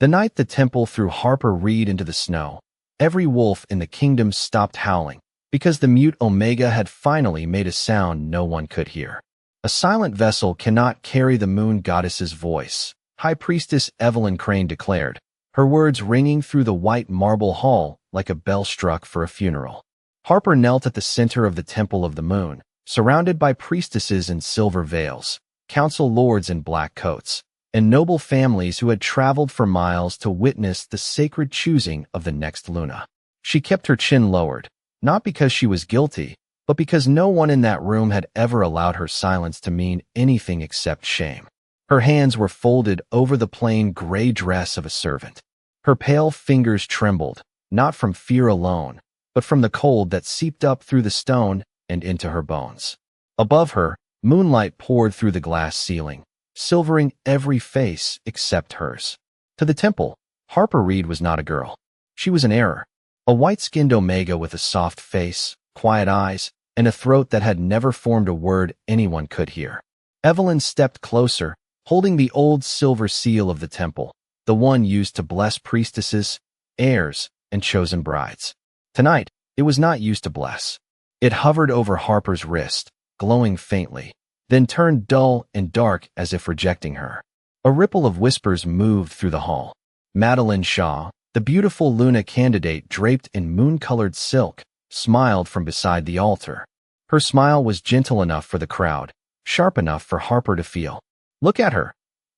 The night the temple threw Harper Reed into the snow, every wolf in the kingdom stopped howling, because the mute Omega had finally made a sound no one could hear. A silent vessel cannot carry the moon goddess's voice, High Priestess Evelyn Crane declared, her words ringing through the white marble hall like a bell struck for a funeral. Harper knelt at the center of the Temple of the Moon, surrounded by priestesses in silver veils, council lords in black coats, and noble families who had traveled for miles to witness the sacred choosing of the next Luna. She kept her chin lowered, not because she was guilty, but because no one in that room had ever allowed her silence to mean anything except shame. Her hands were folded over the plain gray dress of a servant. Her pale fingers trembled, not from fear alone, but from the cold that seeped up through the stone and into her bones. Above her, moonlight poured through the glass ceiling, silvering every face except hers. To the temple, Harper Reed was not a girl. She was an error, a white-skinned Omega with a soft face, quiet eyes, and a throat that had never formed a word anyone could hear. Evelyn stepped closer, holding the old silver seal of the temple, the one used to bless priestesses, heirs, and chosen brides. Tonight, it was not used to bless. It hovered over Harper's wrist, glowing faintly, then turned dull and dark as if rejecting her. A ripple of whispers moved through the hall. Madeline Shaw, the beautiful Luna candidate draped in moon-colored silk, smiled from beside the altar. Her smile was gentle enough for the crowd, sharp enough for Harper to feel. "Look at her,"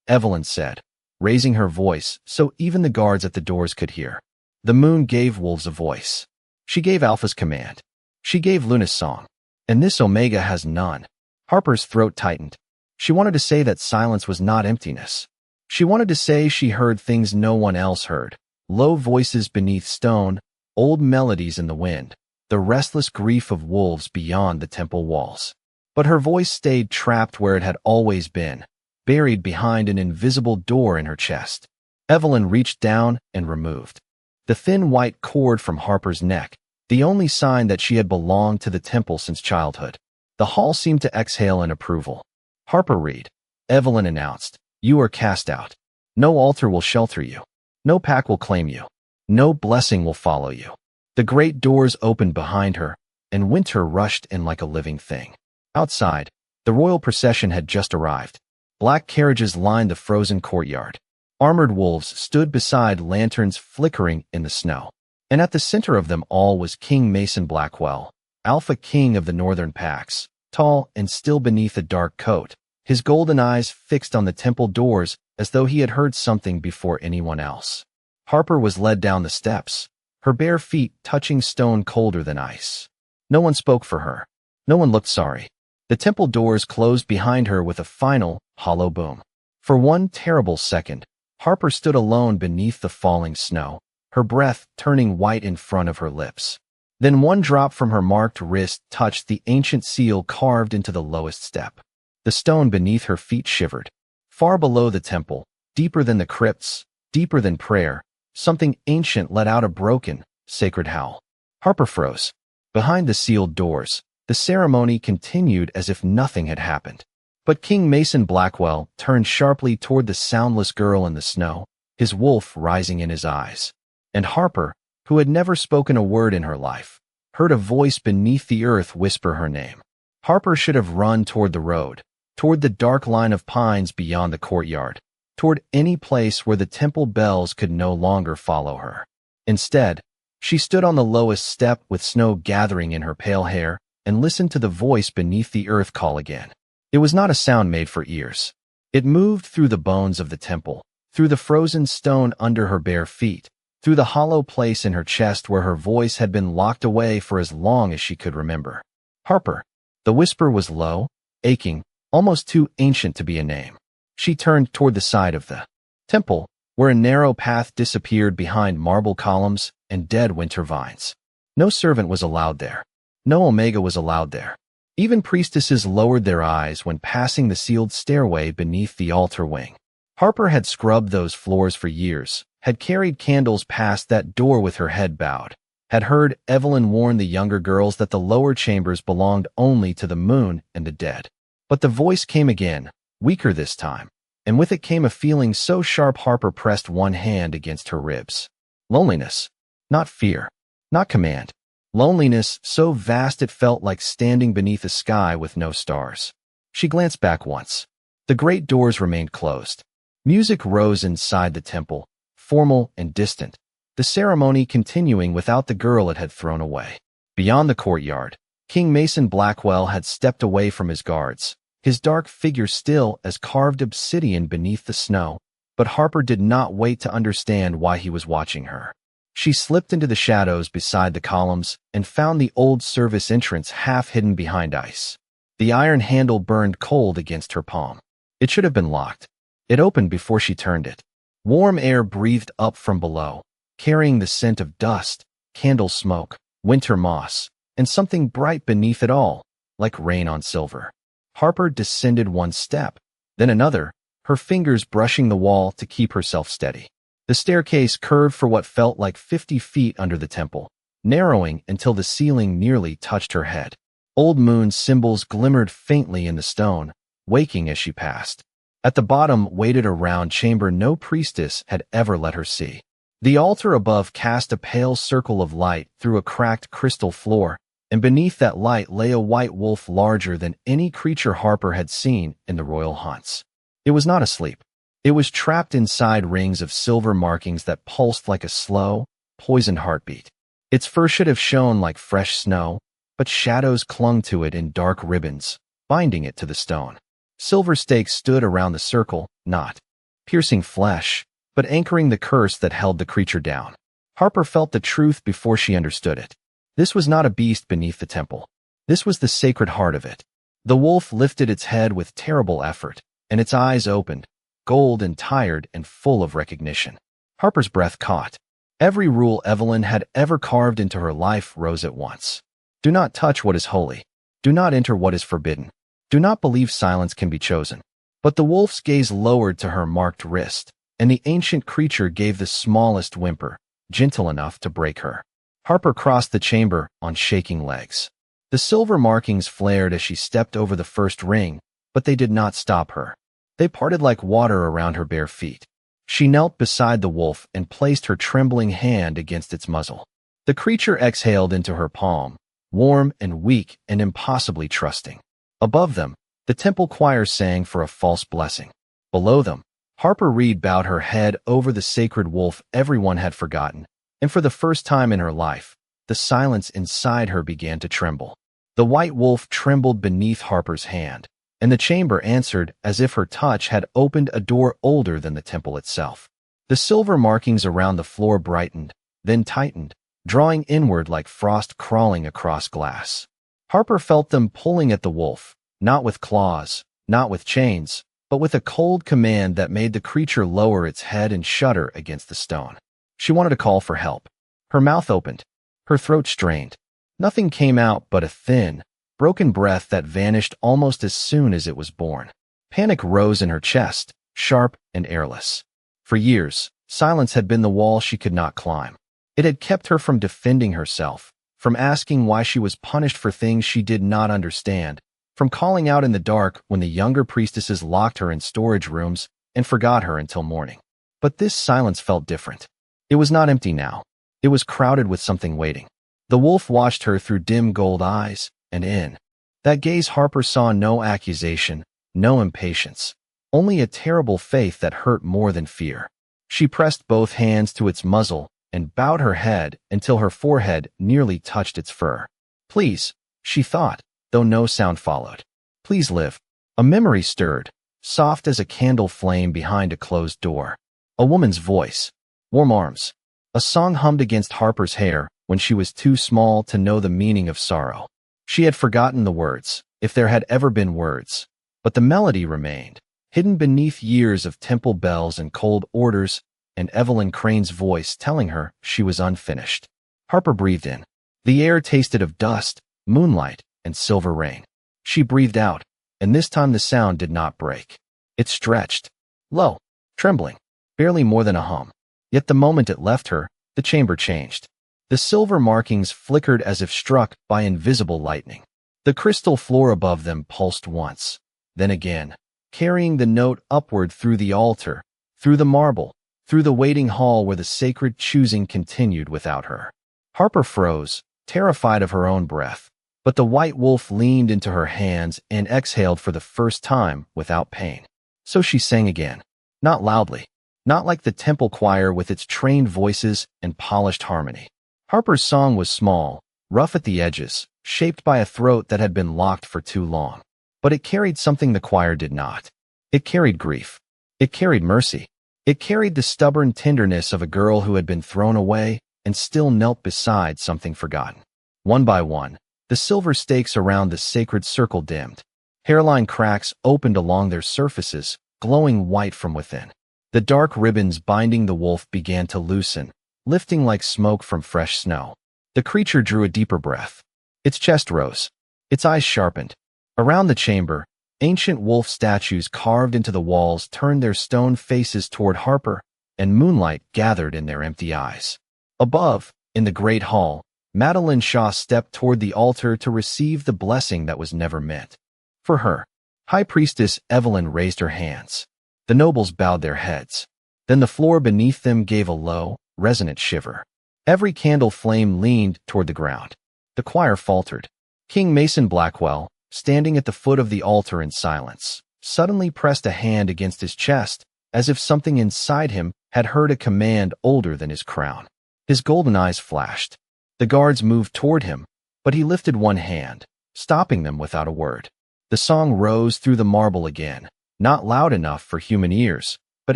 Evelyn said, raising her voice so even the guards at the doors could hear. The moon gave wolves a voice. She gave Alpha's command. She gave Luna's song. And this Omega has none. Harper's throat tightened. She wanted to say that silence was not emptiness. She wanted to say she heard things no one else heard. Low voices beneath stone, old melodies in the wind, the restless grief of wolves beyond the temple walls. But her voice stayed trapped where it had always been, buried behind an invisible door in her chest. Evelyn reached down and removed the thin white cord from Harper's neck, the only sign that she had belonged to the temple since childhood. The hall seemed to exhale in approval. "Harper Reed," Evelyn announced, "you are cast out. No altar will shelter you. No pack will claim you. No blessing will follow you." The great doors opened behind her, and winter rushed in like a living thing. Outside, the royal procession had just arrived. Black carriages lined the frozen courtyard. Armored wolves stood beside lanterns flickering in the snow. And at the center of them all was King Mason Blackwell, Alpha King of the Northern Packs, tall and still beneath a dark coat, his golden eyes fixed on the temple doors as though he had heard something before anyone else. Harper was led down the steps, her bare feet touching stone colder than ice. No one spoke for her. No one looked sorry. The temple doors closed behind her with a final, hollow boom. For one terrible second, Harper stood alone beneath the falling snow, her breath turning white in front of her lips. Then one drop from her marked wrist touched the ancient seal carved into the lowest step. The stone beneath her feet shivered. Far below the temple, deeper than the crypts, deeper than prayer, something ancient let out a broken, sacred howl. Harper froze. Behind the sealed doors, the ceremony continued as if nothing had happened. But King Mason Blackwell turned sharply toward the soundless girl in the snow, his wolf rising in his eyes. And Harper, who had never spoken a word in her life, heard a voice beneath the earth whisper her name. Harper should have run toward the road, toward the dark line of pines beyond the courtyard, toward any place where the temple bells could no longer follow her. Instead, she stood on the lowest step with snow gathering in her pale hair and listened to the voice beneath the earth call again. It was not a sound made for ears. It moved through the bones of the temple, through the frozen stone under her bare feet, through the hollow place in her chest where her voice had been locked away for as long as she could remember. "Harper." The whisper was low, aching, almost too ancient to be a name. She turned toward the side of the temple, where a narrow path disappeared behind marble columns and dead winter vines. No servant was allowed there. No Omega was allowed there. Even priestesses lowered their eyes when passing the sealed stairway beneath the altar wing. Harper had scrubbed those floors for years, had carried candles past that door with her head bowed, had heard Evelyn warn the younger girls that the lower chambers belonged only to the moon and the dead. But the voice came again, weaker this time, and with it came a feeling so sharp Harper pressed one hand against her ribs. Loneliness. Not fear. Not command. Loneliness so vast it felt like standing beneath a sky with no stars. She glanced back once. The great doors remained closed. Music rose inside the temple, formal and distant, the ceremony continuing without the girl it had thrown away. Beyond the courtyard, King Mason Blackwell had stepped away from his guards, his dark figure still as carved obsidian beneath the snow, but Harper did not wait to understand why he was watching her. She slipped into the shadows beside the columns and found the old service entrance half hidden behind ice. The iron handle burned cold against her palm. It should have been locked. It opened before she turned it. Warm air breathed up from below, carrying the scent of dust, candle smoke, winter moss, and something bright beneath it all, like rain on silver. Harper descended one step, then another, her fingers brushing the wall to keep herself steady. The staircase curved for what felt like 50 feet under the temple, narrowing until the ceiling nearly touched her head. Old moon symbols glimmered faintly in the stone, waking as she passed. At the bottom waited a round chamber no priestess had ever let her see. The altar above cast a pale circle of light through a cracked crystal floor, and beneath that light lay a white wolf larger than any creature Harper had seen in the royal haunts. It was not asleep. It was trapped inside rings of silver markings that pulsed like a slow, poisoned heartbeat. Its fur should have shone like fresh snow, but shadows clung to it in dark ribbons, binding it to the stone. Silver stakes stood around the circle, not piercing flesh, but anchoring the curse that held the creature down. Harper felt the truth before she understood it. This was not a beast beneath the temple. This was the sacred heart of it. The wolf lifted its head with terrible effort, and its eyes opened, gold and tired and full of recognition. Harper's breath caught. Every rule Evelyn had ever carved into her life rose at once. Do not touch what is holy. Do not enter what is forbidden. Do not believe silence can be chosen. But the wolf's gaze lowered to her marked wrist, and the ancient creature gave the smallest whimper, gentle enough to break her. Harper crossed the chamber on shaking legs. The silver markings flared as she stepped over the first ring, but they did not stop her. They parted like water around her bare feet. She knelt beside the wolf and placed her trembling hand against its muzzle. The creature exhaled into her palm, warm and weak and impossibly trusting. Above them, the temple choir sang for a false blessing. Below them, Harper Reed bowed her head over the sacred wolf everyone had forgotten, and for the first time in her life, the silence inside her began to tremble. The white wolf trembled beneath Harper's hand, and the chamber answered as if her touch had opened a door older than the temple itself. The silver markings around the floor brightened, then tightened, drawing inward like frost crawling across glass. Harper felt them pulling at the wolf, not with claws, not with chains, but with a cold command that made the creature lower its head and shudder against the stone. She wanted to call for help. Her mouth opened, her throat strained. Nothing came out but a thin, broken breath that vanished almost as soon as it was born. Panic rose in her chest, sharp and airless. For years, silence had been the wall she could not climb. It had kept her from defending herself, from asking why she was punished for things she did not understand, from calling out in the dark when the younger priestesses locked her in storage rooms and forgot her until morning. But this silence felt different. It was not empty now. It was crowded with something waiting. The wolf watched her through dim gold eyes, and in that gaze Harper saw no accusation, no impatience, only a terrible faith that hurt more than fear. She pressed both hands to its muzzle and bowed her head until her forehead nearly touched its fur. Please, she thought, though no sound followed. Please live. A memory stirred, soft as a candle flame behind a closed door. A woman's voice. Warm arms. A song hummed against Harper's hair when she was too small to know the meaning of sorrow. She had forgotten the words, if there had ever been words, but the melody remained, hidden beneath years of temple bells and cold orders, and Evelyn Crane's voice telling her she was unfinished. Harper breathed in. The air tasted of dust, moonlight, and silver rain. She breathed out, and this time the sound did not break. It stretched, low, trembling, barely more than a hum. Yet the moment it left her, the chamber changed. The silver markings flickered as if struck by invisible lightning. The crystal floor above them pulsed once, then again, carrying the note upward through the altar, through the marble, through the waiting hall where the sacred choosing continued without her. Harper froze, terrified of her own breath, but the white wolf leaned into her hands and exhaled for the first time without pain. So she sang again, not loudly, not like the temple choir with its trained voices and polished harmony. Harper's song was small, rough at the edges, shaped by a throat that had been locked for too long. But it carried something the choir did not. It carried grief. It carried mercy. It carried the stubborn tenderness of a girl who had been thrown away and still knelt beside something forgotten. One by one, the silver stakes around the sacred circle dimmed. Hairline cracks opened along their surfaces, glowing white from within. The dark ribbons binding the wolf began to loosen, lifting like smoke from fresh snow. The creature drew a deeper breath. Its chest rose. Its eyes sharpened. Around the chamber, ancient wolf statues carved into the walls turned their stone faces toward Harper, and moonlight gathered in their empty eyes. Above, in the great hall, Madeline Shaw stepped toward the altar to receive the blessing that was never meant for her. High Priestess Evelyn raised her hands. The nobles bowed their heads. Then the floor beneath them gave a low, resonant shiver. Every candle flame leaned toward the ground. The choir faltered. King Mason Blackwell, standing at the foot of the altar in silence, suddenly pressed a hand against his chest, as if something inside him had heard a command older than his crown. His golden eyes flashed. The guards moved toward him, but he lifted one hand, stopping them without a word. The song rose through the marble again, not loud enough for human ears, but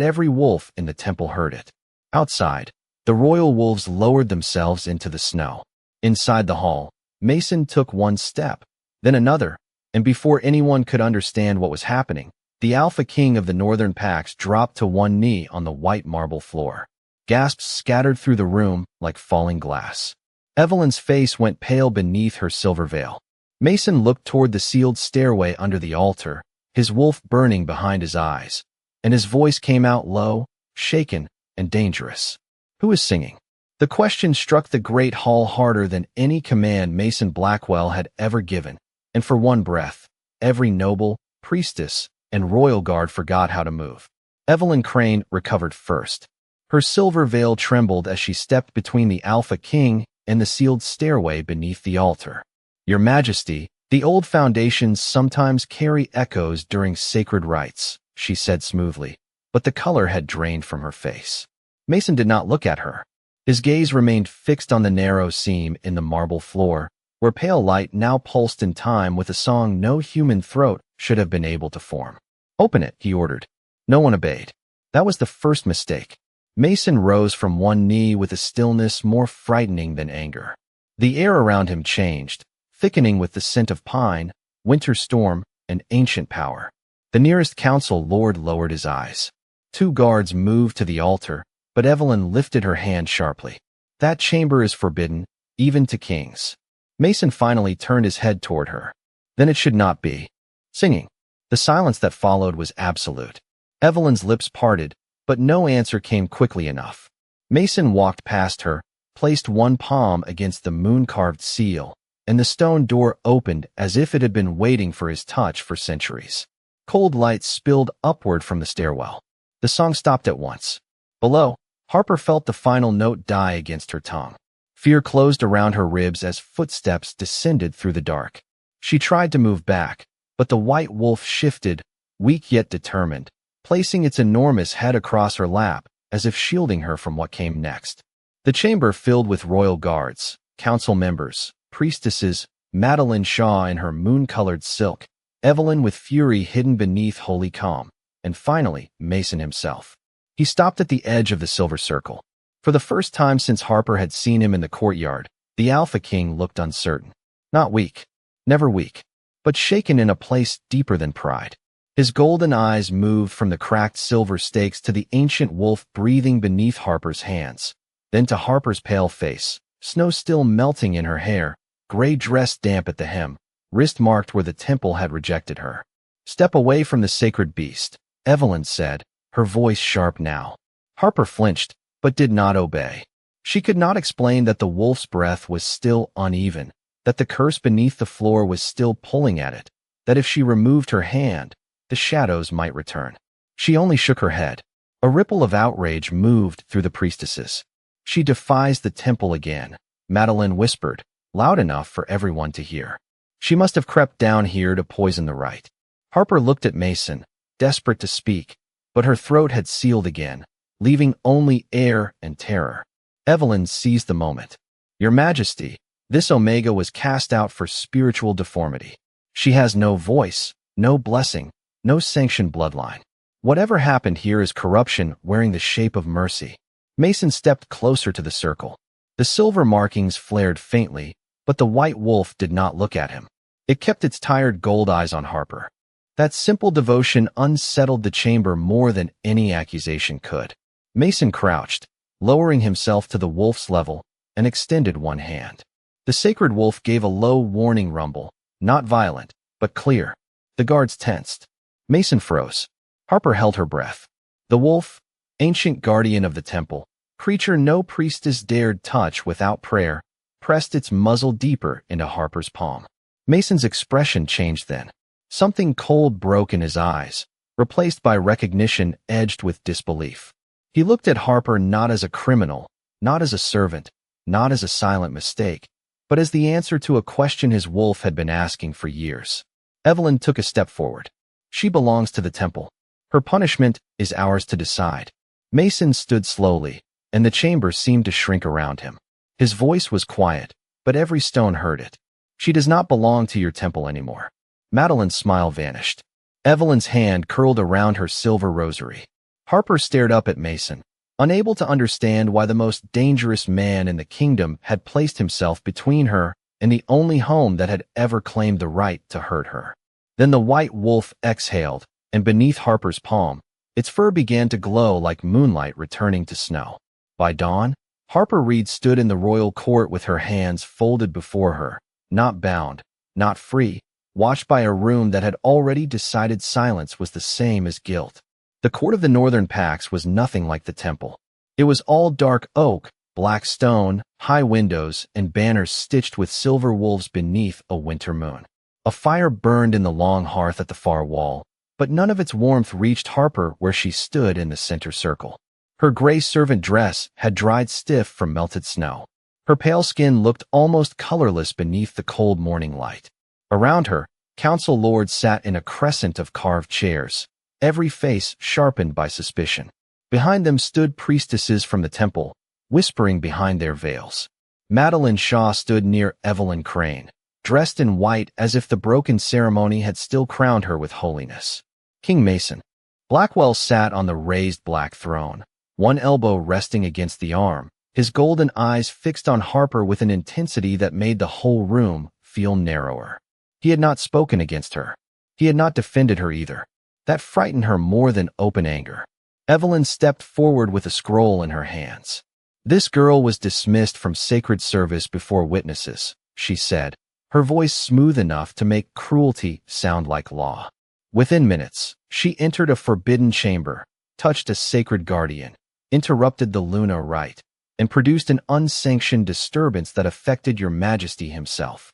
every wolf in the temple heard it. Outside, the royal wolves lowered themselves into the snow. Inside the hall, Mason took one step, then another, and before anyone could understand what was happening, the Alpha King of the Northern Packs dropped to one knee on the white marble floor. Gasps scattered through the room like falling glass. Evelyn's face went pale beneath her silver veil. Mason looked toward the sealed stairway under the altar, his wolf burning behind his eyes, and his voice came out low, shaken, and dangerous. Who is singing? The question struck the great hall harder than any command Mason Blackwell had ever given, and for one breath, every noble, priestess, and royal guard forgot how to move. Evelyn Crane recovered first. Her silver veil trembled as she stepped between the Alpha King and the sealed stairway beneath the altar. Your Majesty, the old foundations sometimes carry echoes during sacred rites, she said smoothly, but the color had drained from her face. Mason did not look at her. His gaze remained fixed on the narrow seam in the marble floor, where pale light now pulsed in time with a song no human throat should have been able to form. Open it, he ordered. No one obeyed. That was the first mistake. Mason rose from one knee with a stillness more frightening than anger. The air around him changed, thickening with the scent of pine, winter storm, and ancient power. The nearest council lord lowered his eyes. 2 guards moved to the altar, but Evelyn lifted her hand sharply. That chamber is forbidden, even to kings. Mason finally turned his head toward her. Then it should not be. Singing. The silence that followed was absolute. Evelyn's lips parted, but no answer came quickly enough. Mason walked past her, placed one palm against the moon-carved seal, and the stone door opened as if it had been waiting for his touch for centuries. Cold light spilled upward from the stairwell. The song stopped at once. Below, Harper felt the final note die against her tongue. Fear closed around her ribs as footsteps descended through the dark. She tried to move back, but the white wolf shifted, weak yet determined, placing its enormous head across her lap as if shielding her from what came next. The chamber filled with royal guards, council members, priestesses, Madeline Shaw in her moon-colored silk, Evelyn with fury hidden beneath holy calm, and finally Mason himself. He stopped at the edge of the silver circle. For the first time since Harper had seen him in the courtyard, the Alpha King looked uncertain. Not weak, never weak, but shaken in a place deeper than pride. His golden eyes moved from the cracked silver stakes to the ancient wolf breathing beneath Harper's hands, then to Harper's pale face, snow still melting in her hair, gray dress damp at the hem, wrist marked where the temple had rejected her. Step away from the sacred beast, Evelyn said, her voice sharp now. Harper flinched, but did not obey. She could not explain that the wolf's breath was still uneven, that the curse beneath the floor was still pulling at it, that if she removed her hand, the shadows might return. She only shook her head. A ripple of outrage moved through the priestesses. She defies the temple again, Madeline whispered, loud enough for everyone to hear. She must have crept down here to poison the rite. Harper looked at Mason, desperate to speak, but her throat had sealed again, leaving only air and terror. Evelyn seized the moment. Your Majesty, this Omega was cast out for spiritual deformity. She has no voice, no blessing, no sanctioned bloodline. Whatever happened here is corruption wearing the shape of mercy. Mason stepped closer to the circle. The silver markings flared faintly, but the white wolf did not look at him. It kept its tired gold eyes on Harper. That simple devotion unsettled the chamber more than any accusation could. Mason crouched, lowering himself to the wolf's level, and extended one hand. The sacred wolf gave a low warning rumble, not violent, but clear. The guards tensed. Mason froze. Harper held her breath. The wolf, ancient guardian of the temple, creature no priestess dared touch without prayer, pressed its muzzle deeper into Harper's palm. Mason's expression changed then. Something cold broke in his eyes, replaced by recognition edged with disbelief. He looked at Harper not as a criminal, not as a servant, not as a silent mistake, but as the answer to a question his wolf had been asking for years. Evelyn took a step forward. She belongs to the temple. Her punishment is ours to decide. Mason stood slowly, and the chamber seemed to shrink around him. His voice was quiet, but every stone heard it. She does not belong to your temple anymore. Madeline's smile vanished. Evelyn's hand curled around her silver rosary. Harper stared up at Mason, unable to understand why the most dangerous man in the kingdom had placed himself between her and the only home that had ever claimed the right to hurt her. Then the white wolf exhaled, and beneath Harper's palm, its fur began to glow like moonlight returning to snow. By dawn, Harper Reed stood in the royal court with her hands folded before her, not bound, not free, watched by a room that had already decided silence was the same as guilt. The court of the Northern Pax was nothing like the temple. It was all dark oak, black stone, high windows, and banners stitched with silver wolves beneath a winter moon. A fire burned in the long hearth at the far wall, but none of its warmth reached Harper where she stood in the center circle. Her gray servant dress had dried stiff from melted snow. Her pale skin looked almost colorless beneath the cold morning light. Around her, council lords sat in a crescent of carved chairs, every face sharpened by suspicion. Behind them stood priestesses from the temple, whispering behind their veils. Madeline Shaw stood near Evelyn Crane, dressed in white as if the broken ceremony had still crowned her with holiness. King Mason. Blackwell sat on the raised black throne, one elbow resting against the arm, his golden eyes fixed on Harper with an intensity that made the whole room feel narrower. He had not spoken against her. He had not defended her either. That frightened her more than open anger. Evelyn stepped forward with a scroll in her hands. This girl was dismissed from sacred service before witnesses, she said, her voice smooth enough to make cruelty sound like law. Within minutes, she entered a forbidden chamber, touched a sacred guardian, interrupted the Luna rite, and produced an unsanctioned disturbance that affected Your Majesty himself.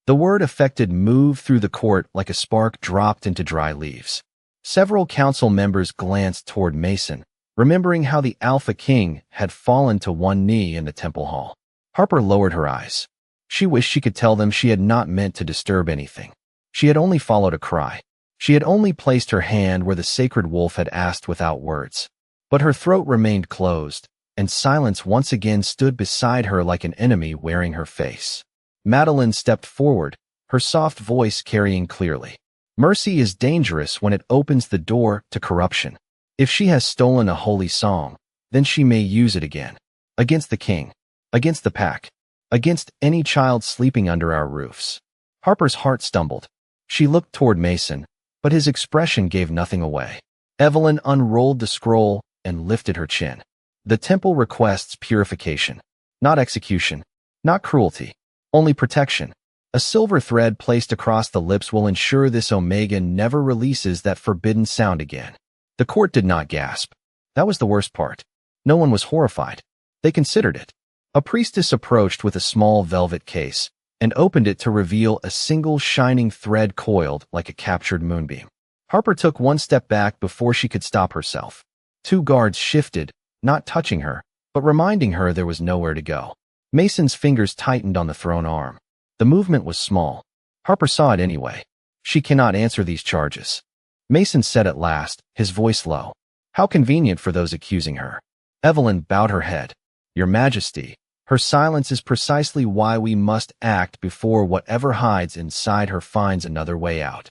The word affected moved through the court like a spark dropped into dry leaves. Several council members glanced toward Mason, remembering how the Alpha King had fallen to one knee in the temple hall. Harper lowered her eyes. She wished she could tell them she had not meant to disturb anything. She had only followed a cry. She had only placed her hand where the sacred wolf had asked without words. But her throat remained closed, and silence once again stood beside her like an enemy wearing her face. Madeline stepped forward, her soft voice carrying clearly. Mercy is dangerous when it opens the door to corruption. If she has stolen a holy song, then she may use it again. Against the king, against the pack, against any child sleeping under our roofs. Harper's heart stumbled. She looked toward Mason, but his expression gave nothing away. Evelyn unrolled the scroll and lifted her chin. The temple requests purification, not execution, not cruelty, only protection. A silver thread placed across the lips will ensure this Omega never releases that forbidden sound again. The court did not gasp. That was the worst part. No one was horrified. They considered it. A priestess approached with a small velvet case and opened it to reveal a single shining thread coiled like a captured moonbeam. Harper took one step back before she could stop herself. Two guards shifted, not touching her, but reminding her there was nowhere to go. Mason's fingers tightened on the thrown arm. The movement was small. Harper saw it anyway. She cannot answer these charges. Mason said at last, his voice low. How convenient for those accusing her. Evelyn bowed her head. Your Majesty, her silence is precisely why we must act before whatever hides inside her finds another way out.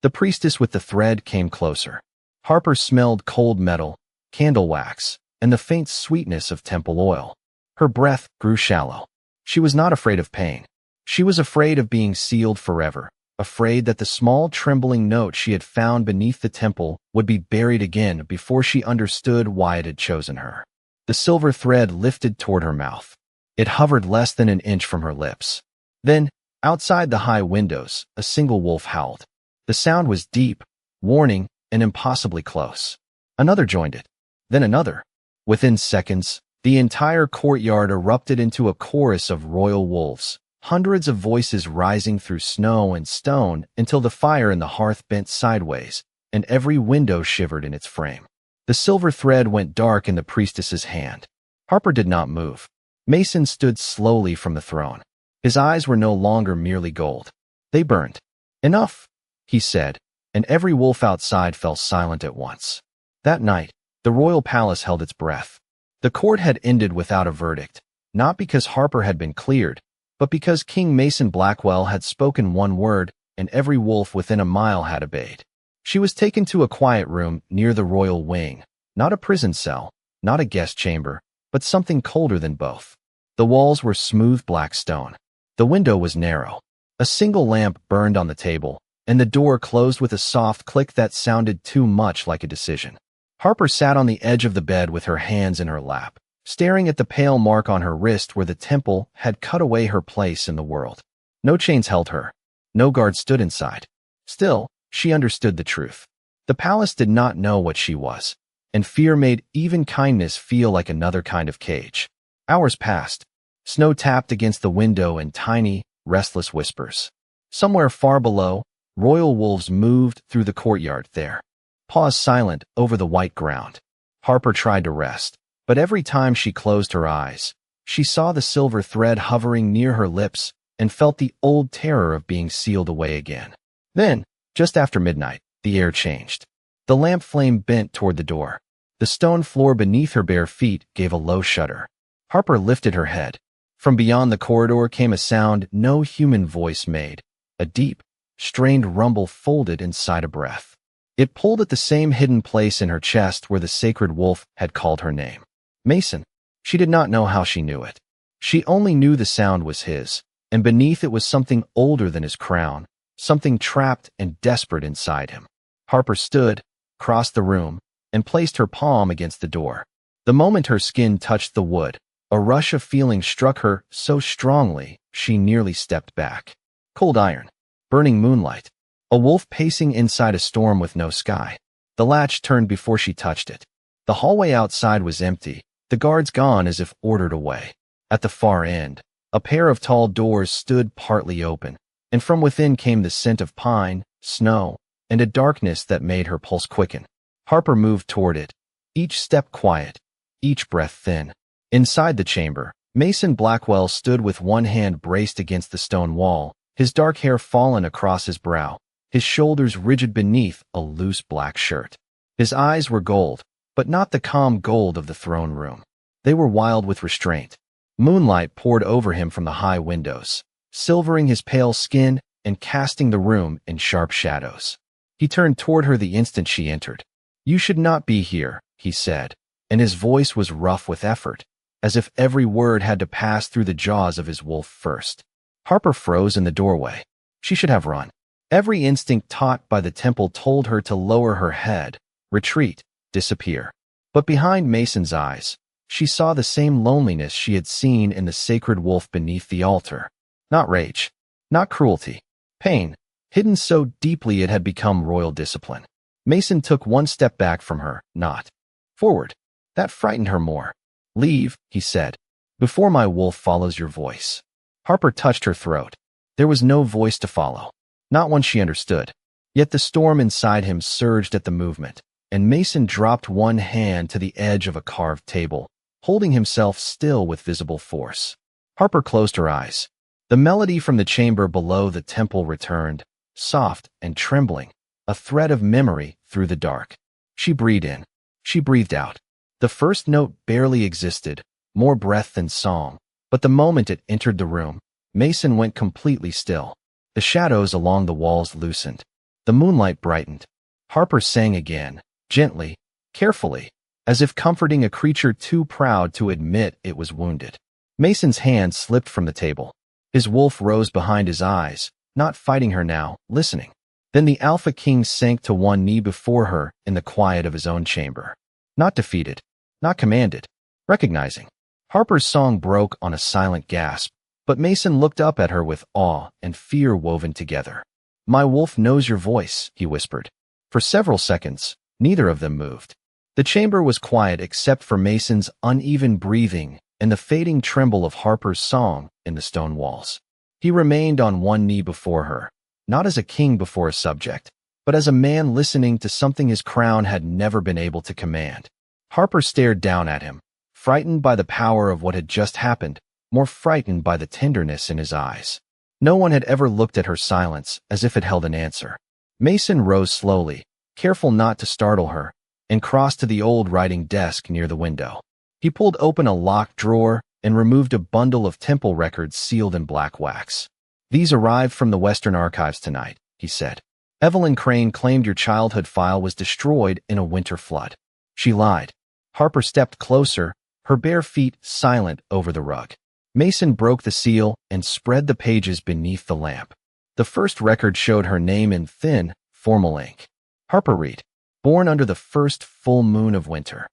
The priestess with the thread came closer. Harper smelled cold metal, candle wax, and the faint sweetness of temple oil. Her breath grew shallow. She was not afraid of pain. She was afraid of being sealed forever, afraid that the small trembling note she had found beneath the temple would be buried again before she understood why it had chosen her. The silver thread lifted toward her mouth. It hovered less than an inch from her lips. Then, outside the high windows, a single wolf howled. The sound was deep, warning, and impossibly close. Another joined it. Then another. Within seconds, the entire courtyard erupted into a chorus of royal wolves, hundreds of voices rising through snow and stone until the fire in the hearth bent sideways, and every window shivered in its frame. The silver thread went dark in the priestess's hand. Harper did not move. Mason stood slowly from the throne. His eyes were no longer merely gold. They burned. Enough, he said, and every wolf outside fell silent at once. That night, the royal palace held its breath. The court had ended without a verdict, not because Harper had been cleared, but because King Mason Blackwell had spoken one word and every wolf within a mile had obeyed. She was taken to a quiet room near the royal wing, not a prison cell, not a guest chamber, but something colder than both. The walls were smooth black stone. The window was narrow. A single lamp burned on the table, and the door closed with a soft click that sounded too much like a decision. Harper sat on the edge of the bed with her hands in her lap, staring at the pale mark on her wrist where the temple had cut away her place in the world. No chains held her. No guard stood inside. Still, she understood the truth. The palace did not know what she was, and fear made even kindness feel like another kind of cage. Hours passed. Snow tapped against the window in tiny, restless whispers. Somewhere far below, royal wolves moved through the courtyard there, paws silent over the white ground. Harper tried to rest, but every time she closed her eyes, she saw the silver thread hovering near her lips and felt the old terror of being sealed away again. Then, just after midnight, the air changed. The lamp flame bent toward the door. The stone floor beneath her bare feet gave a low shudder. Harper lifted her head. From beyond the corridor came a sound no human voice made, a deep, strained rumble folded inside a breath. It pulled at the same hidden place in her chest where the sacred wolf had called her name. Mason. She did not know how she knew it. She only knew the sound was his, and beneath it was something older than his crown, something trapped and desperate inside him. Harper stood, crossed the room, and placed her palm against the door. The moment her skin touched the wood, a rush of feeling struck her so strongly she nearly stepped back. Cold iron. Burning moonlight. A wolf pacing inside a storm with no sky. The latch turned before she touched it. The hallway outside was empty, the guards gone as if ordered away. At the far end, a pair of tall doors stood partly open, and from within came the scent of pine, snow, and a darkness that made her pulse quicken. Harper moved toward it, each step quiet, each breath thin. Inside the chamber, Mason Blackwell stood with one hand braced against the stone wall, his dark hair fallen across his brow, his shoulders rigid beneath a loose black shirt. His eyes were gold, but not the calm gold of the throne room. They were wild with restraint. Moonlight poured over him from the high windows, silvering his pale skin and casting the room in sharp shadows. He turned toward her the instant she entered. "You should not be here," he said, and his voice was rough with effort, as if every word had to pass through the jaws of his wolf first. Harper froze in the doorway. She should have run. Every instinct taught by the temple told her to lower her head, retreat, disappear. But behind Mason's eyes, she saw the same loneliness she had seen in the sacred wolf beneath the altar. Not rage, not cruelty, pain, hidden so deeply it had become royal discipline. Mason took one step back from her, not forward. That frightened her more. "Leave," he said, "before my wolf follows your voice." Harper touched her throat. There was no voice to follow, not one she understood. Yet the storm inside him surged at the movement, and Mason dropped one hand to the edge of a carved table, holding himself still with visible force. Harper closed her eyes. The melody from the chamber below the temple returned, soft and trembling, a thread of memory through the dark. She breathed in. She breathed out. The first note barely existed, more breath than song, but the moment it entered the room, Mason went completely still. The shadows along the walls loosened. The moonlight brightened. Harper sang again, gently, carefully, as if comforting a creature too proud to admit it was wounded. Mason's hand slipped from the table. His wolf rose behind his eyes, not fighting her now, listening. Then the Alpha King sank to one knee before her in the quiet of his own chamber. Not defeated, not commanded, recognizing. Harper's song broke on a silent gasp, but Mason looked up at her with awe and fear woven together. "My wolf knows your voice," he whispered. For several seconds, neither of them moved. The chamber was quiet except for Mason's uneven breathing and the fading tremble of Harper's song in the stone walls. He remained on one knee before her, not as a king before a subject, but as a man listening to something his crown had never been able to command. Harper stared down at him, frightened by the power of what had just happened, more frightened by the tenderness in his eyes. No one had ever looked at her silence as if it held an answer. Mason rose slowly, careful not to startle her, and crossed to the old writing desk near the window. He pulled open a locked drawer and removed a bundle of temple records sealed in black wax. "These arrived from the Western Archives tonight," he said. "Evelyn Crane claimed your childhood file was destroyed in a winter flood." She lied. Harper stepped closer, her bare feet silent over the rug. Mason broke the seal and spread the pages beneath the lamp. The first record showed her name in thin, formal ink. Harper read, "Born under the first full moon of winter.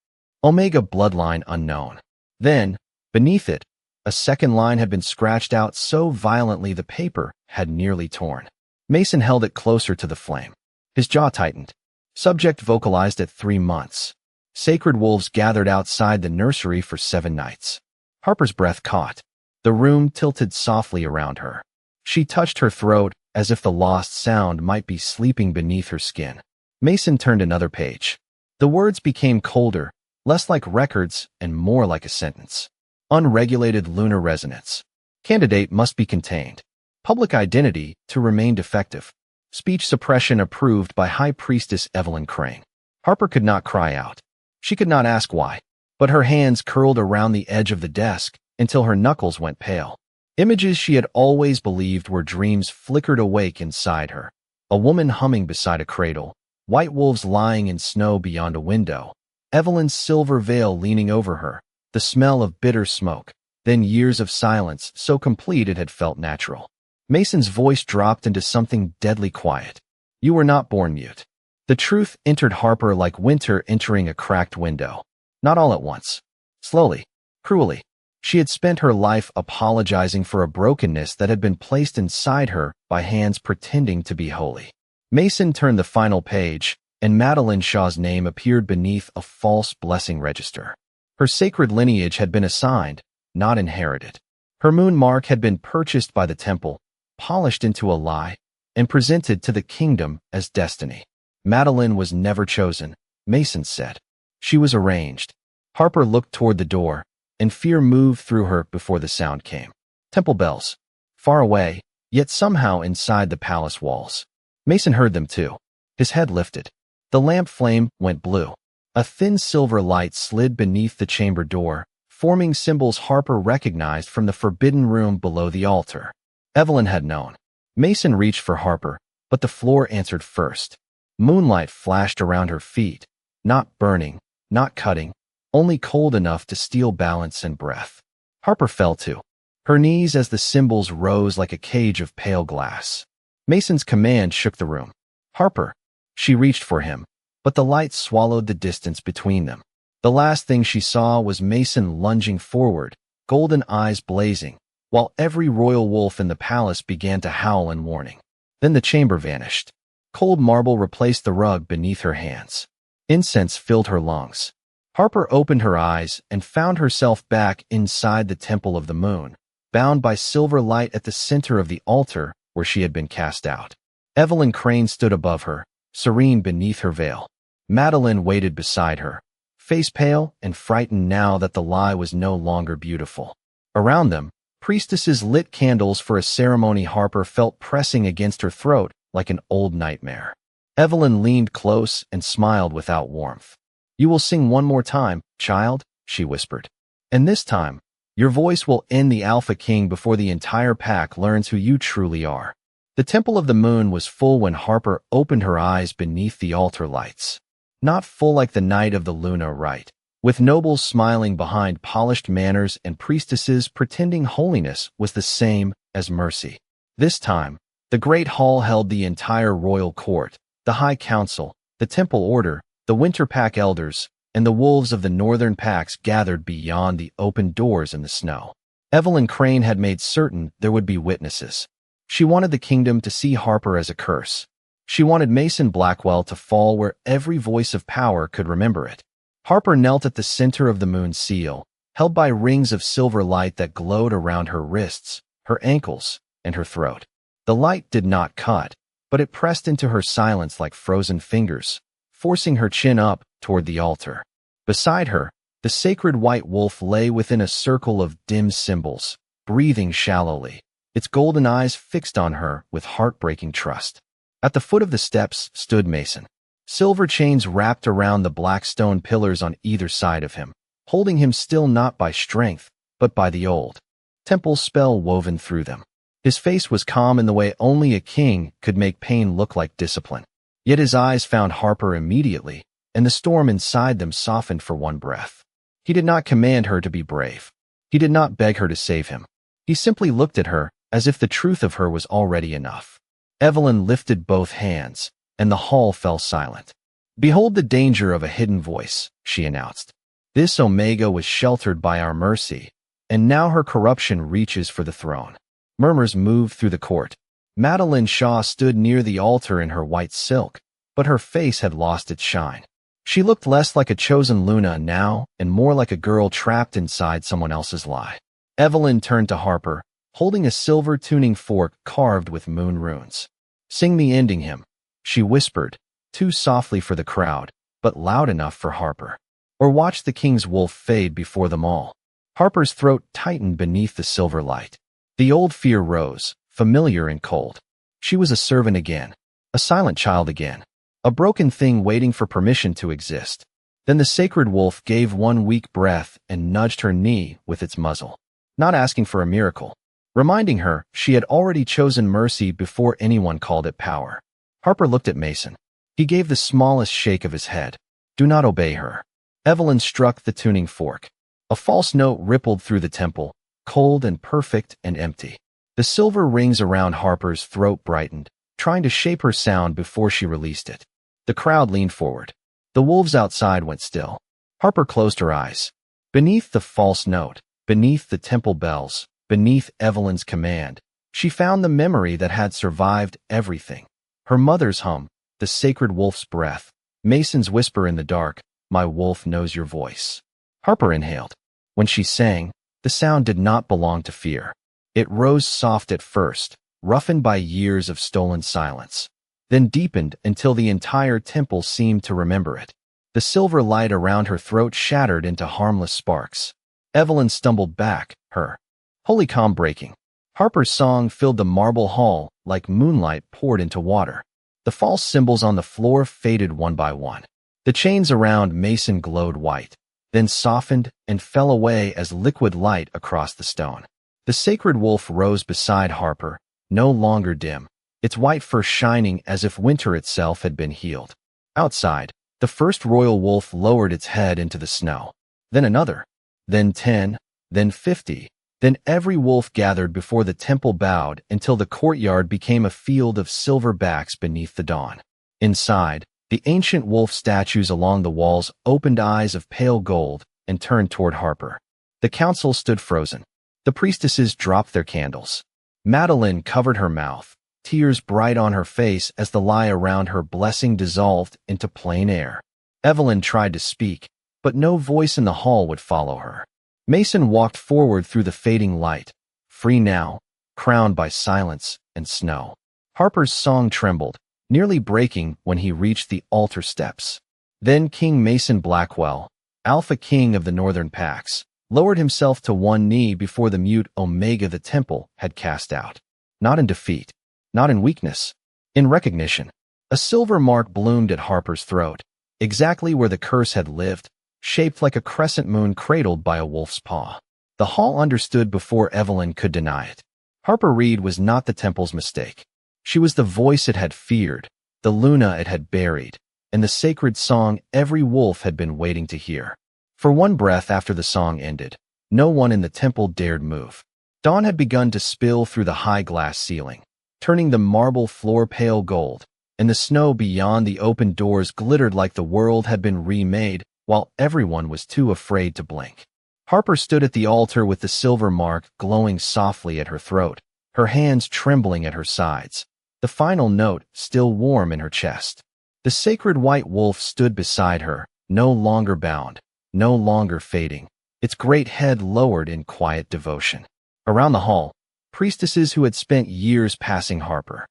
Omega bloodline unknown." Then, beneath it, a second line had been scratched out so violently the paper had nearly torn. Mason held it closer to the flame. His jaw tightened. Subject vocalized at 3 months. Sacred wolves gathered outside the nursery for 7 nights. Harper's breath caught. The room tilted softly around her. She touched her throat as if the lost sound might be sleeping beneath her skin. Mason turned another page. The words became colder, less like records and more like a sentence. Unregulated lunar resonance. Candidate must be contained. Public identity to remain defective. Speech suppression approved by High Priestess Evelyn Crane. Harper could not cry out. She could not ask why, but her hands curled around the edge of the desk until her knuckles went pale. Images she had always believed were dreams flickered awake inside her. A woman humming beside a cradle, white wolves lying in snow beyond a window, Evelyn's silver veil leaning over her, the smell of bitter smoke, then years of silence so complete it had felt natural. Mason's voice dropped into something deadly quiet. "You were not born mute." The truth entered Harper like winter entering a cracked window. Not all at once. Slowly, cruelly. She had spent her life apologizing for a brokenness that had been placed inside her by hands pretending to be holy. Mason turned the final page, and Madeline Shaw's name appeared beneath a false blessing register. Her sacred lineage had been assigned, not inherited. Her moon mark had been purchased by the temple, polished into a lie, and presented to the kingdom as destiny. Madeline was never chosen, Mason said. She was arranged. Harper looked toward the door, and fear moved through her before the sound came. Temple bells. Far away, yet somehow inside the palace walls. Mason heard them too. His head lifted. The lamp flame went blue. A thin silver light slid beneath the chamber door, forming symbols Harper recognized from the forbidden room below the altar. Evelyn had known. Mason reached for Harper, but the floor answered first. Moonlight flashed around her feet, not burning, not cutting, only cold enough to steal balance and breath. Harper fell to her knees as the symbols rose like a cage of pale glass. Mason's command shook the room. "Harper." She reached for him, but the light swallowed the distance between them. The last thing she saw was Mason lunging forward, golden eyes blazing, while every royal wolf in the palace began to howl in warning. Then the chamber vanished. Cold marble replaced the rug beneath her hands. Incense filled her lungs. Harper opened her eyes and found herself back inside the Temple of the Moon, bound by silver light at the center of the altar where she had been cast out. Evelyn Crane stood above her, serene beneath her veil. Madeline waited beside her, face pale and frightened now that the lie was no longer beautiful. Around them, priestesses lit candles for a ceremony Harper felt pressing against her throat like an old nightmare. Evelyn leaned close and smiled without warmth. "You will sing one more time, child," she whispered. "And this time, your voice will end the Alpha King before the entire pack learns who you truly are." The Temple of the Moon was full when Harper opened her eyes beneath the altar lights. Not full like the night of the Luna rite, with nobles smiling behind polished manners and priestesses pretending holiness was the same as mercy. This time, the Great Hall held the entire royal court, the High Council, the Temple Order, the Winter Pack Elders, and the wolves of the northern packs gathered beyond the open doors in the snow. Evelyn Crane had made certain there would be witnesses. She wanted the kingdom to see Harper as a curse. She wanted Mason Blackwell to fall where every voice of power could remember it. Harper knelt at the center of the moon seal, held by rings of silver light that glowed around her wrists, her ankles, and her throat. The light did not cut, but it pressed into her silence like frozen fingers, forcing her chin up toward the altar. Beside her, the sacred white wolf lay within a circle of dim symbols, breathing shallowly, its golden eyes fixed on her with heartbreaking trust. At the foot of the steps stood Mason, silver chains wrapped around the black stone pillars on either side of him, holding him still not by strength, but by the old temple spell woven through them. His face was calm in the way only a king could make pain look like discipline. Yet his eyes found Harper immediately, and the storm inside them softened for one breath. He did not command her to be brave. He did not beg her to save him. He simply looked at her as if the truth of her was already enough. Evelyn lifted both hands, and the hall fell silent. "Behold the danger of a hidden voice," she announced. "This Omega was sheltered by our mercy, and now her corruption reaches for the throne." Murmurs moved through the court. Madeline Shaw stood near the altar in her white silk, but her face had lost its shine. She looked less like a chosen Luna now and more like a girl trapped inside someone else's lie. Evelyn turned to Harper, holding a silver tuning fork carved with moon runes. "Sing the ending hymn," she whispered, too softly for the crowd, but loud enough for Harper. "Or watch the king's wolf fade before them all." Harper's throat tightened beneath the silver light. The old fear rose, familiar and cold. She was a servant again, a silent child again, a broken thing waiting for permission to exist. Then the sacred wolf gave one weak breath and nudged her knee with its muzzle, not asking for a miracle, reminding her she had already chosen mercy before anyone called it power. Harper looked at Mason. He gave the smallest shake of his head. "Do not obey her." Evelyn struck the tuning fork. A false note rippled through the temple, cold and perfect and empty. The silver rings around Harper's throat brightened, trying to shape her sound before she released it. The crowd leaned forward. The wolves outside went still. Harper closed her eyes. Beneath the false note, beneath the temple bells, beneath Evelyn's command, she found the memory that had survived everything. Her mother's hum, the sacred wolf's breath, Mason's whisper in the dark, "My wolf knows your voice." Harper inhaled. When she sang, the sound did not belong to fear. It rose soft at first, roughened by years of stolen silence, then deepened until the entire temple seemed to remember it. The silver light around her throat shattered into harmless sparks. Evelyn stumbled back, her holy calm breaking. Harper's song filled the marble hall like moonlight poured into water. The false symbols on the floor faded one by one. The chains around Mason glowed white, then softened and fell away as liquid light across the stone. The sacred wolf rose beside Harper, no longer dim, its white fur shining as if winter itself had been healed. Outside, the first royal wolf lowered its head into the snow. Then another, then 10, then 50, then every wolf gathered before the temple bowed until the courtyard became a field of silver backs beneath the dawn. Inside, the ancient wolf statues along the walls opened eyes of pale gold and turned toward Harper. The council stood frozen. The priestesses dropped their candles. Madeline covered her mouth, tears bright on her face as the lie around her blessing dissolved into plain air. Evelyn tried to speak, but no voice in the hall would follow her. Mason walked forward through the fading light, free now, crowned by silence and snow. Harper's song trembled, nearly breaking when he reached the altar steps. Then King Mason Blackwell, Alpha King of the Northern Packs, lowered himself to one knee before the mute Omega the temple had cast out. Not in defeat, not in weakness, in recognition. A silver mark bloomed at Harper's throat, exactly where the curse had lived, shaped like a crescent moon cradled by a wolf's paw. The hall understood before Evelyn could deny it. Harper Reed was not the temple's mistake. She was the voice it had feared, the Luna it had buried, and the sacred song every wolf had been waiting to hear. For one breath after the song ended, no one in the temple dared move. Dawn had begun to spill through the high glass ceiling, turning the marble floor pale gold, and the snow beyond the open doors glittered like the world had been remade, while everyone was too afraid to blink. Harper stood at the altar with the silver mark glowing softly at her throat, her hands trembling at her sides, the final note still warm in her chest. The sacred white wolf stood beside her, no longer bound, no longer fading, its great head lowered in quiet devotion. Around the hall, priestesses who had spent years passing Harper,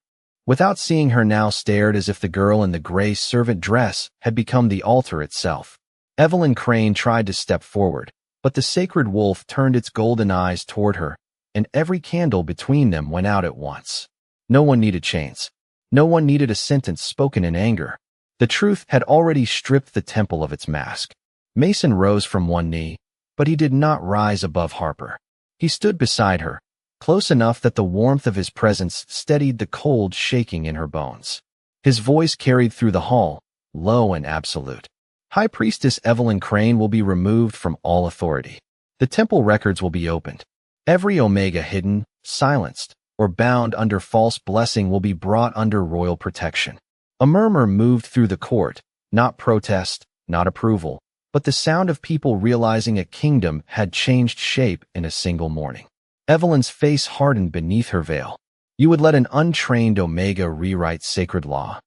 without seeing her now stared as if the girl in the gray servant dress had become the altar itself. Evelyn Crane tried to step forward, but the sacred wolf turned its golden eyes toward her, and every candle between them went out at once. No one needed chains. No one needed a sentence spoken in anger. The truth had already stripped the temple of its mask. Mason rose from one knee, but he did not rise above Harper. He stood beside her, close enough that the warmth of his presence steadied the cold shaking in her bones. His voice carried through the hall, low and absolute. High Priestess Evelyn Crane will be removed from all authority. The temple records will be opened. Every Omega hidden, silenced, or bound under false blessing will be brought under royal protection. A murmur moved through the court, not protest, not approval, but the sound of people realizing a kingdom had changed shape in a single morning. Evelyn's face hardened beneath her veil. You would let an untrained Omega rewrite sacred law?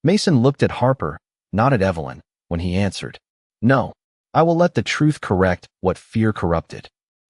Mason looked at Harper, not at Evelyn, when he answered, No, I will let the truth correct what fear corrupted.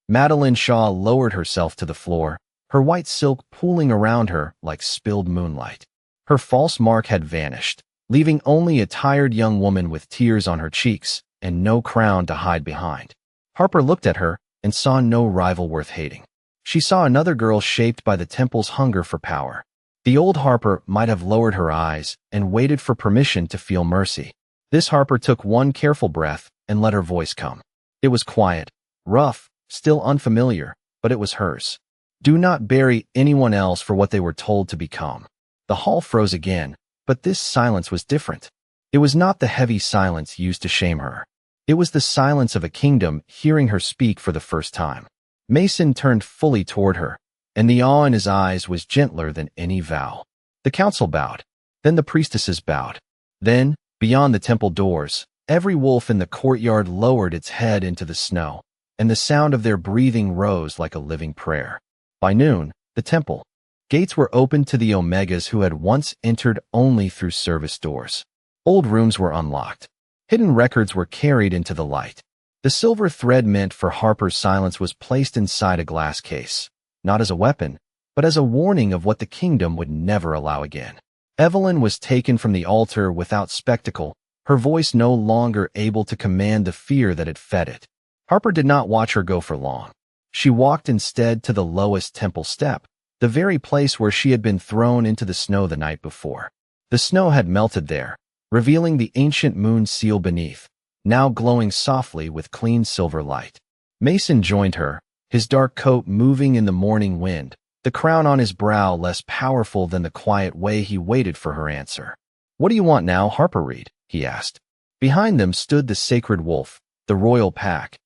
Madeline Shaw lowered herself to the floor, her white silk pooling around her like spilled moonlight. Her false mark had vanished, leaving only a tired young woman with tears on her cheeks and no crown to hide behind. Harper looked at her and saw no rival worth hating. She saw another girl shaped by the temple's hunger for power. The old Harper might have lowered her eyes and waited for permission to feel mercy. This Harper took one careful breath and let her voice come. It was quiet, rough, still unfamiliar, but it was hers. Do not bury anyone else for what they were told to become. The hall froze again, but this silence was different. It was not the heavy silence used to shame her. It was the silence of a kingdom hearing her speak for the first time. Mason turned fully toward her, and the awe in his eyes was gentler than any vow. The council bowed. Then the priestesses bowed. Then, beyond the temple doors, every wolf in the courtyard lowered its head into the snow, and the sound of their breathing rose like a living prayer. By noon, the temple gates were opened to the Omegas who had once entered only through service doors. Old rooms were unlocked. Hidden records were carried into the light. The silver thread meant for Harper's silence was placed inside a glass case, not as a weapon, but as a warning of what the kingdom would never allow again. Evelyn was taken from the altar without spectacle, her voice no longer able to command the fear that had fed it. Harper did not watch her go for long. She walked instead to the lowest temple step, the very place where she had been thrown into the snow the night before. The snow had melted there, revealing the ancient moon seal beneath, now glowing softly with clean silver light. Mason joined her, his dark coat moving in the morning wind, the crown on his brow less powerful than the quiet way he waited for her answer. What do you want now, Harper Reed? He asked. Behind them stood the sacred wolf, the royal pack,